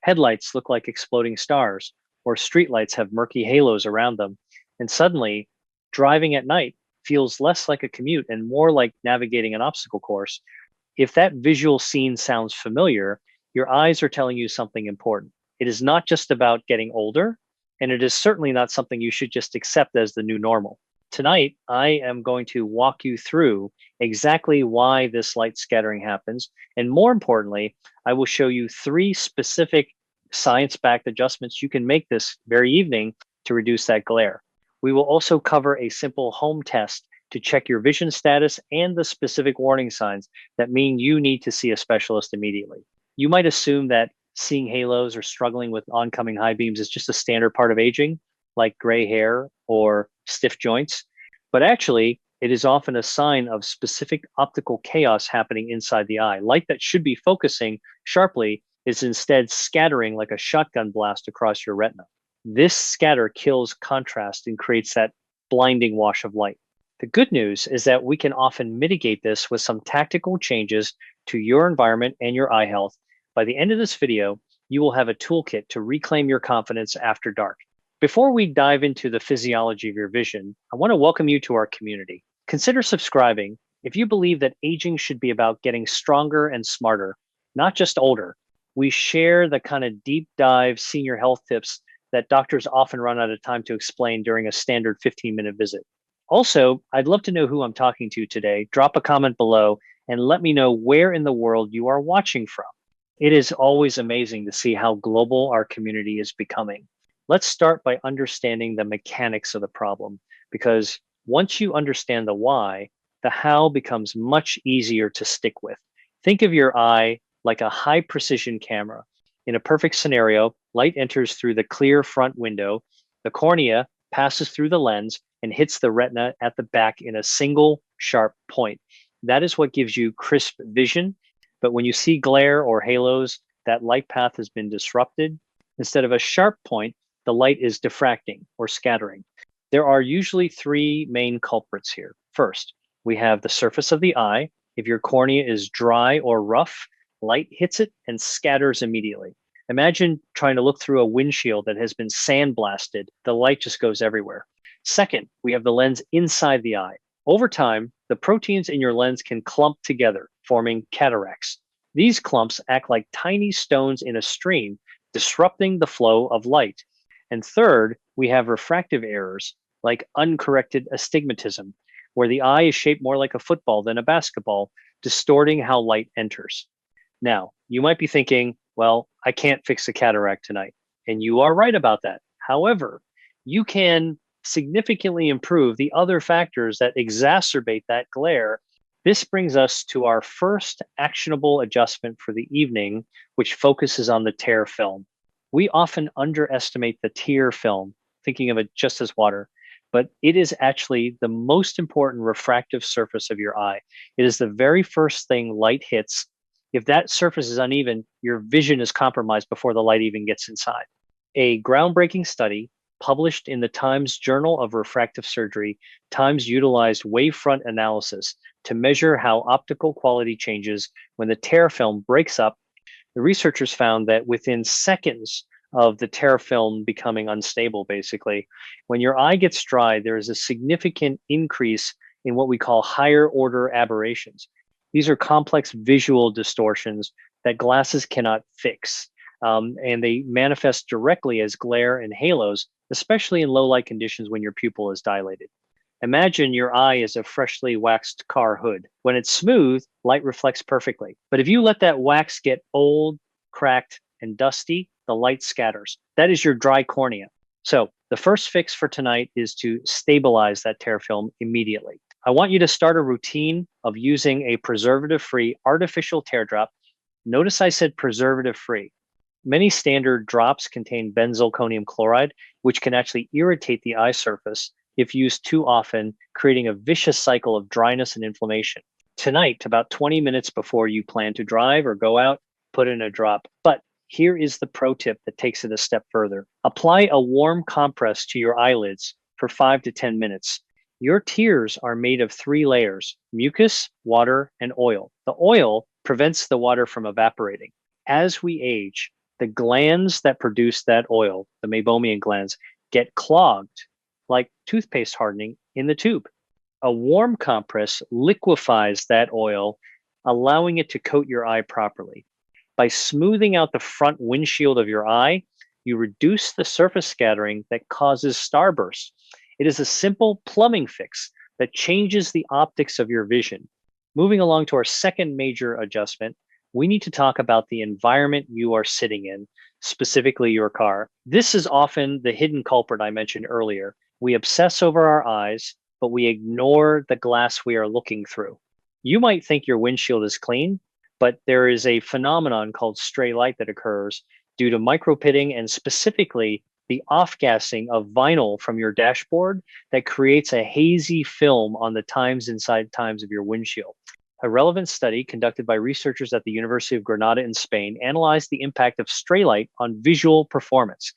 Headlights look like exploding stars, or streetlights have murky halos around them. And suddenly, driving at night feels less like a commute and more like navigating an obstacle course. If that visual scene sounds familiar, your eyes are telling you something important. It is not just about getting older, and it is certainly not something you should just accept as the new normal. Tonight, I am going to walk you through exactly why this light scattering happens. And more importantly, I will show you three specific science backed adjustments you can make this very evening to reduce that glare. We will also cover a simple home test to check your vision status and the specific warning signs that mean you need to see a specialist immediately. You might assume that seeing halos or struggling with oncoming high beams is just a standard part of aging, like gray hair or stiff joints. But actually, it is often a sign of specific optical chaos happening inside the eye. Light that should be focusing sharply is instead scattering like a shotgun blast across your retina. This scatter kills contrast and creates that blinding wash of light. The good news is that we can often mitigate this with some tactical changes to your environment and your eye health. By the end of this video, you will have a toolkit to reclaim your confidence after dark. Before we dive into the physiology of your vision, I want to welcome you to our community. Consider subscribing if you believe that aging should be about getting stronger and smarter, not just older. We share the kind of deep dive senior health tips that doctors often run out of time to explain during a standard 15-minute visit. Also, I'd love to know who I'm talking to today. Drop a comment below and let me know where in the world you are watching from. It is always amazing to see how global our community is becoming. Let's start by understanding the mechanics of the problem, because once you understand the why, the how becomes much easier to stick with. Think of your eye like a high precision camera. In a perfect scenario, light enters through the clear front window, the cornea passes through the lens and hits the retina at the back in a single sharp point. That is what gives you crisp vision. But when you see glare or halos, that light path has been disrupted. Instead of a sharp point, the light is diffracting or scattering. There are usually three main culprits here. First, we have the surface of the eye. If your cornea is dry or rough, light hits it and scatters immediately. Imagine trying to look through a windshield that has been sandblasted. The light just goes everywhere. Second, we have the lens inside the eye. Over time, the proteins in your lens can clump together, forming cataracts. These clumps act like tiny stones in a stream, disrupting the flow of light. And third, we have refractive errors, like uncorrected astigmatism, where the eye is shaped more like a football than a basketball, distorting how light enters. Now, you might be thinking, well, I can't fix a cataract tonight. And you are right about that. However, you can significantly improve the other factors that exacerbate that glare. This brings us to our first actionable adjustment for the evening, which focuses on the tear film. We often underestimate the tear film, thinking of it just as water, but it is actually the most important refractive surface of your eye. It is the very first thing light hits. If that surface is uneven, your vision is compromised before the light even gets inside. A groundbreaking study published in the Times Journal of Refractive Surgery, Times utilized wavefront analysis to measure how optical quality changes when the tear film breaks up. The researchers found that within seconds of the tear film becoming unstable, basically, when your eye gets dry, there is a significant increase in what we call higher order aberrations. These are complex visual distortions that glasses cannot fix. And they manifest directly as glare and halos, especially in low light conditions when your pupil is dilated. Imagine your eye is a freshly waxed car hood. When it's smooth, light reflects perfectly. But if you let that wax get old, cracked, and dusty, the light scatters. That is your dry cornea. So the first fix for tonight is to stabilize that tear film immediately. I want you to start a routine of using a preservative-free artificial tear drop. Notice I said preservative-free. Many standard drops contain benzalkonium chloride, which can actually irritate the eye surface if used too often, creating a vicious cycle of dryness and inflammation. Tonight, about 20 minutes before you plan to drive or go out, put in a drop. But here is the pro tip that takes it a step further. Apply a warm compress to your eyelids for 5 to 10 minutes. Your tears are made of 3 layers: mucus, water, and oil. The oil prevents the water from evaporating. As we age, The glands that produce that oil, the meibomian glands, get clogged like toothpaste hardening in the tube. A warm compress liquefies that oil, allowing it to coat your eye properly. By smoothing out the front windshield of your eye, you reduce the surface scattering that causes starbursts. It is a simple plumbing fix that changes the optics of your vision. Moving along to our second major adjustment, we need to talk about the environment you are sitting in, specifically your car. This is often the hidden culprit I mentioned earlier. We obsess over our eyes, but we ignore the glass we are looking through. You might think your windshield is clean, but there is a phenomenon called stray light that occurs due to micropitting and specifically the off-gassing of vinyl from your dashboard that creates a hazy film on the inside times of your windshield. A relevant study conducted by researchers at the University of Granada in Spain analyzed the impact of stray light on visual performance.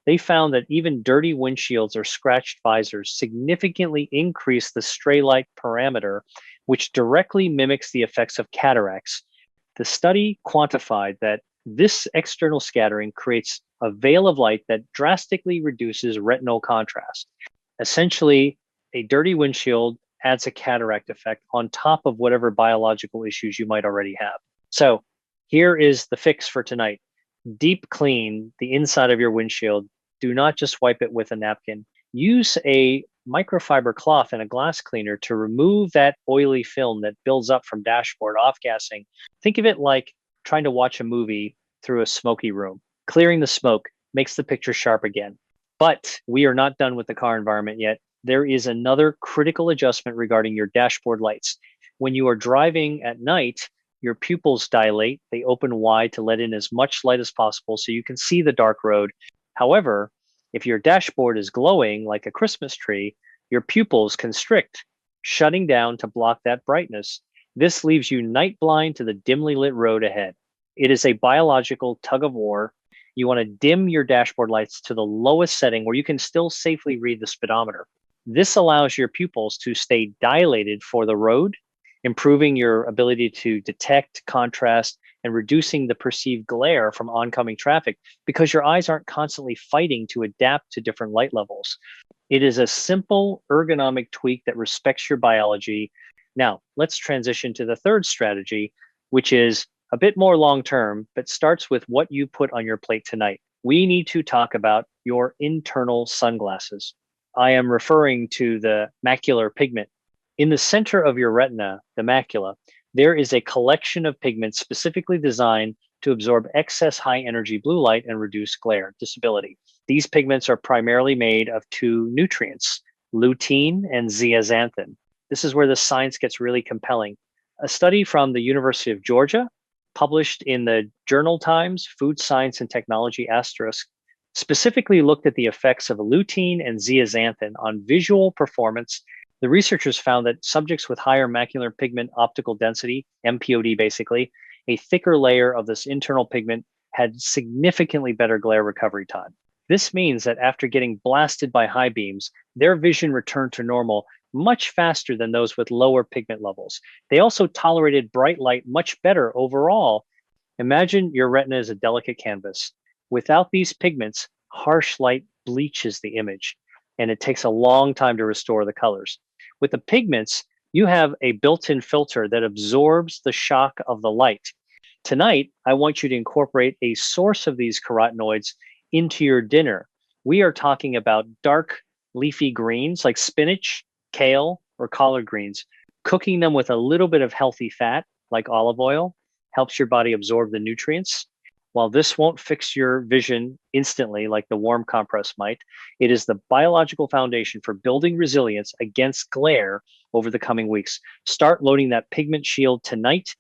They found that even dirty windshields or scratched visors significantly increase the stray light parameter, which directly mimics the effects of cataracts. The study quantified that this external scattering creates a veil of light that drastically reduces retinal contrast. Essentially, a dirty windshield adds a cataract effect on top of whatever biological issues you might already have. So here is the fix for tonight. Deep clean the inside of your windshield. Do not just wipe it with a napkin. Use a microfiber cloth and a glass cleaner to remove that oily film that builds up from dashboard off-gassing. Think of it like trying to watch a movie through a smoky room. Clearing the smoke makes the picture sharp again. But we are not done with the car environment yet. There is another critical adjustment regarding your dashboard lights. When you are driving at night, your pupils dilate. They open wide to let in as much light as possible so you can see the dark road. However, if your dashboard is glowing like a Christmas tree, your pupils constrict, shutting down to block that brightness. This leaves you night blind to the dimly lit road ahead. It is a biological tug of war. You want to dim your dashboard lights to the lowest setting where you can still safely read the speedometer. This allows your pupils to stay dilated for the road, improving your ability to detect contrast and reducing the perceived glare from oncoming traffic because your eyes aren't constantly fighting to adapt to different light levels. It is a simple ergonomic tweak that respects your biology. Now, let's transition to the third strategy, which is a bit more long-term, but starts with what you put on your plate tonight. We need to talk about your internal sunglasses. I am referring to the macular pigment. In the center of your retina, the macula, there is a collection of pigments specifically designed to absorb excess high energy blue light and reduce glare, disability. These pigments are primarily made of two nutrients, lutein and zeaxanthin. This is where the science gets really compelling. A study from the University of Georgia, published in the Journal Times, Food Science and Technology Asterisk, specifically looked at the effects of lutein and zeaxanthin on visual performance. The researchers found that subjects with higher macular pigment optical density, MPOD basically, a thicker layer of this internal pigment had significantly better glare recovery time. This means that after getting blasted by high beams, their vision returned to normal much faster than those with lower pigment levels. They also tolerated bright light much better overall. Imagine your retina is a delicate canvas. Without these pigments, harsh light bleaches the image, and it takes a long time to restore the colors. With the pigments, you have a built-in filter that absorbs the shock of the light. Tonight, I want you to incorporate a source of these carotenoids into your dinner. We are talking about dark leafy greens like spinach, kale, or collard greens. Cooking them with a little bit of healthy fat like olive oil helps your body absorb the nutrients. While this won't fix your vision instantly like the warm compress might, it is the biological foundation for building resilience against glare over the coming weeks. Start loading that pigment shield tonight.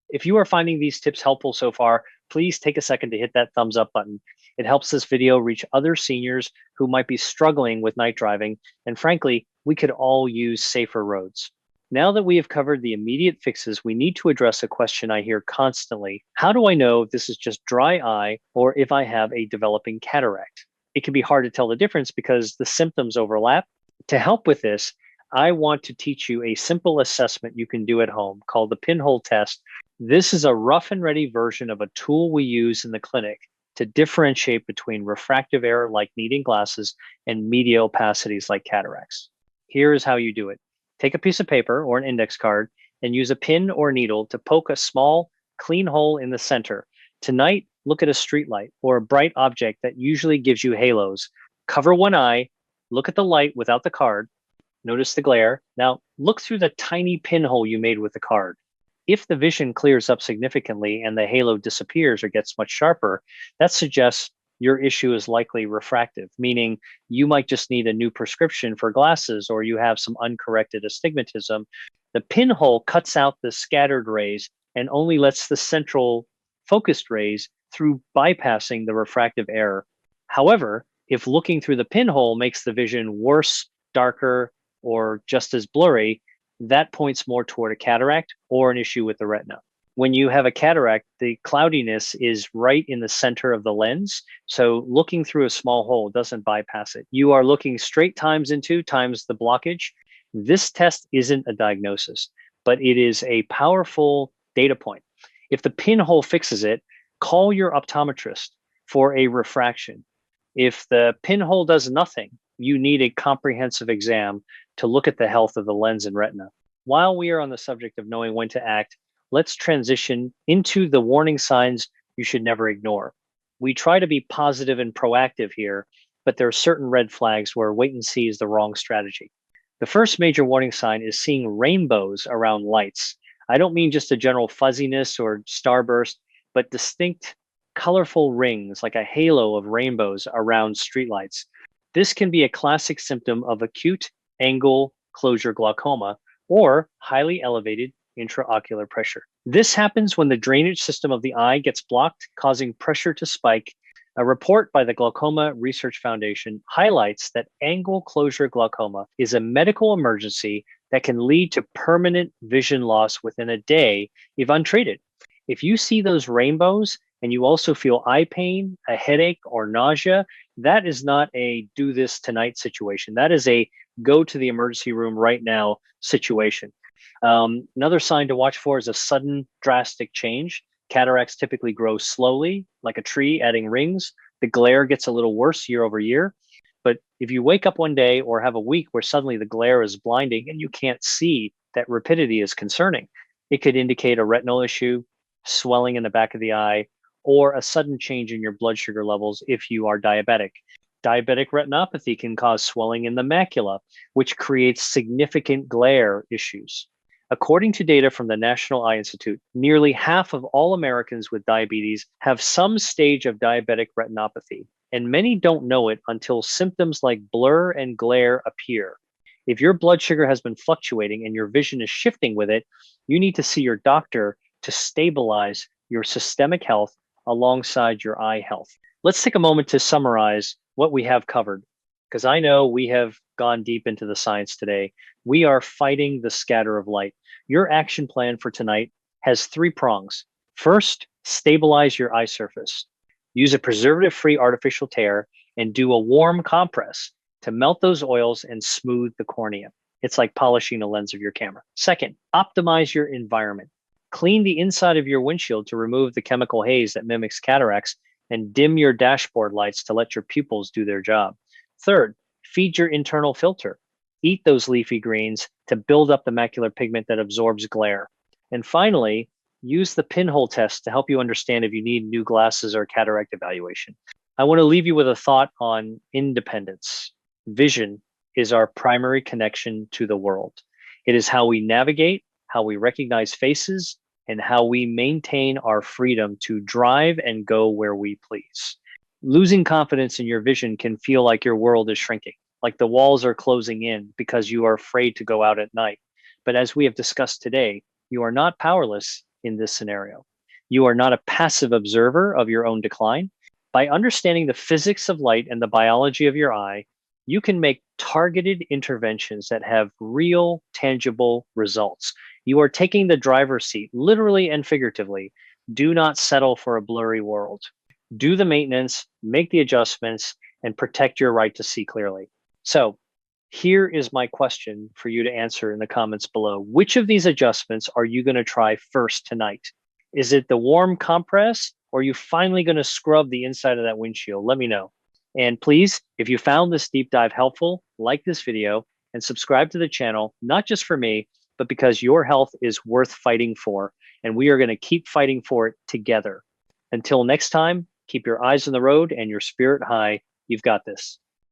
If you are finding these tips helpful so far, please take a second to hit that thumbs up button. It helps this video reach other seniors who might be struggling with night driving. And frankly, we could all use safer roads. Now that we have covered the immediate fixes, we need to address a question I hear constantly. How do I know if this is just dry eye or if I have a developing cataract? It can be hard to tell the difference because the symptoms overlap. To help with this, I want to teach you a simple assessment you can do at home called the Pinhole Test. This is a rough and ready version of a tool we use in the clinic to differentiate between refractive error like needing glasses and media opacities like cataracts. Here is how you do it. Take a piece of paper or an index card and use a pin or needle to poke a small, clean hole in the center. Tonight, look at a streetlight or a bright object that usually gives you halos. Cover one eye, look at the light without the card, notice the glare. Now, look through the tiny pinhole you made with the card. If the vision clears up significantly and the halo disappears or gets much sharper, that suggests your issue is likely refractive, meaning you might just need a new prescription for glasses or you have some uncorrected astigmatism. The pinhole cuts out the scattered rays and only lets the central focused rays through bypassing the refractive error. However, if looking through the pinhole makes the vision worse, darker, or just as blurry, that points more toward a cataract or an issue with the retina. When you have a cataract, the cloudiness is right in the center of the lens. So looking through a small hole doesn't bypass it. You are looking straight times into times the blockage. This test isn't a diagnosis, but it is a powerful data point. If the pinhole fixes it, call your optometrist for a refraction. If the pinhole does nothing, you need a comprehensive exam to look at the health of the lens and retina. While we are on the subject of knowing when to act, let's transition into the warning signs you should never ignore. We try to be positive and proactive here, but there are certain red flags where wait and see is the wrong strategy. The first major warning sign is seeing rainbows around lights. I don't mean just a general fuzziness or starburst, but distinct colorful rings like a halo of rainbows around streetlights. This can be a classic symptom of acute angle closure glaucoma or highly elevated intraocular pressure. This happens when the drainage system of the eye gets blocked, causing pressure to spike. A report by the Glaucoma Research Foundation highlights that angle closure glaucoma is a medical emergency that can lead to permanent vision loss within a day if untreated. If you see those rainbows and you also feel eye pain, a headache, or nausea, that is not a do this tonight situation. That is a go to the emergency room right now situation. Another sign to watch for is a sudden drastic change. Cataracts typically grow slowly, like a tree adding rings. The glare gets a little worse year over year. But if you wake up one day or have a week where suddenly the glare is blinding and you can't see, that rapidity is concerning. It could indicate a retinal issue, swelling in the back of the eye, or a sudden change in your blood sugar levels if you are diabetic. Diabetic retinopathy can cause swelling in the macula, which creates significant glare issues. According to data from the National Eye Institute, nearly half of all Americans with diabetes have some stage of diabetic retinopathy, and many don't know it until symptoms like blur and glare appear. If your blood sugar has been fluctuating and your vision is shifting with it, you need to see your doctor to stabilize your systemic health alongside your eye health. Let's take a moment to summarize what we have covered, because I know we have gone deep into the science today. We are fighting the scatter of light. Your action plan for tonight has 3 prongs. First, stabilize your eye surface. Use a preservative-free artificial tear and do a warm compress to melt those oils and smooth the cornea. It's like polishing a lens of your camera. Second, optimize your environment. Clean the inside of your windshield to remove the chemical haze that mimics cataracts and dim your dashboard lights to let your pupils do their job. Third, feed your internal filter. Eat those leafy greens to build up the macular pigment that absorbs glare. And finally, use the Pinhole Test to help you understand if you need new glasses or cataract evaluation. I want to leave you with a thought on independence. Vision is our primary connection to the world. It is how we navigate, how we recognize faces, and how we maintain our freedom to drive and go where we please. Losing confidence in your vision can feel like your world is shrinking, like the walls are closing in because you are afraid to go out at night. But as we have discussed today, you are not powerless in this scenario. You are not a passive observer of your own decline. By understanding the physics of light and the biology of your eye, you can make targeted interventions that have real, tangible results. You are taking the driver's seat, literally and figuratively. Do not settle for a blurry world. Do the maintenance, make the adjustments, and protect your right to see clearly. So here is my question for you to answer in the comments below. Which of these adjustments are you going to try first tonight? Is it the warm compress Or are you finally going to scrub the inside of that windshield? Let me know. And please, if you found this deep dive helpful, like this video and subscribe to the channel, not just for me, but because your health is worth fighting for. And we are going to keep fighting for it together. Until next time, keep your eyes on the road and your spirit high. You've got this.